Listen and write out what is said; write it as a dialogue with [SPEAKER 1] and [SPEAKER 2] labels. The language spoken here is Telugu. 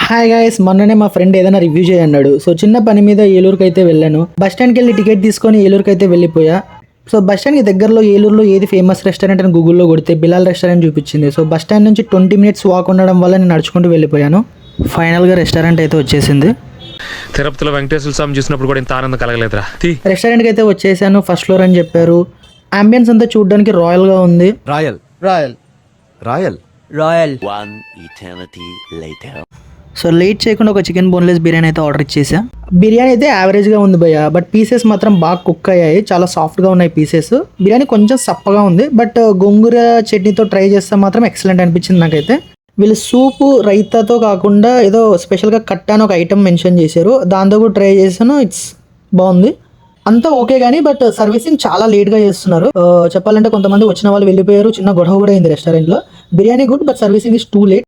[SPEAKER 1] హాయ్ గైస్, మొన్ననే మా ఫ్రెండ్ ఏదైనా రివ్యూ చేయన్నాడు. సో చిన్న పని మీద ఏలూరుకి అయితే వెళ్ళాను. బస్ స్టాండ్కి వెళ్ళి టికెట్ తీసుకొని ఏలూరుకి అయితే వెళ్ళిపోయా. సో బస్ స్టాండ్కి దగ్గరలో ఏలూరులో ఏది ఫేమస్ రెస్టారెంట్ అని గూగుల్లో కొడితే బిలాల్ రెస్టారెంట్ చూపించింది. సో బస్ స్టాండ్ నుంచి 20 minutes వాక్ ఉండడం వల్ల నేను నడుచుకుంటూ వెళ్ళిపోయాను. ఫైనల్గా రెస్టారెంట్ అయితే వచ్చేసింది.
[SPEAKER 2] తిరుపతిలో వెంకటేశ్వర స్వామి చూసినప్పుడు కూడా ఇంత ఆనందం కలగలేదురా.
[SPEAKER 1] రెస్టారెంట్కి అయితే వచ్చేసాను. ఫస్ట్ ఫ్లోర్ అని చెప్పారు. అంబియన్స్ అంతా చూడడానికి రాయల్గా ఉంది.
[SPEAKER 3] Royal
[SPEAKER 4] royal
[SPEAKER 3] royal
[SPEAKER 4] royal.
[SPEAKER 5] One eternity later.
[SPEAKER 1] So late చేయకుండా ఒక చికెన్ బోన్లెస్ బిర్యానీ అయితే ఆర్డర్ ఇచ్చేసా. బిర్యానీ అయితే యావరేజ్గా ఉంది భయ్య, బట్ పీసెస్ మాత్రం బాగా కుక్ అయ్యాయి. చాలా సాఫ్ట్గా ఉన్నాయి పీసెస్. బిర్యానీ కొంచెం సప్పగా ఉంది, బట్ గోంగూర చట్నీతో ట్రై చేస్తే మాత్రం ఎక్సలెంట్ అనిపించింది నాకైతే. వీళ్ళు సూపు రైతాతో కాకుండా ఏదో స్పెషల్గా కట్ట అని ఒక ఐటమ్ మెన్షన్ చేశారు, దాంతో కూడా ట్రై చేశాను. ఇట్స్ బాగుంది, అంతా ఓకే కానీ బట్ సర్వీసింగ్ చాలా లేట్గా చేస్తున్నారు. చెప్పాలంటే కొంతమంది వచ్చిన వాళ్ళు వెళ్ళిపోయారు, చిన్న గొడవ కూడా అయింది రెస్టారెంట్లో. Biryani good but servicing is too late.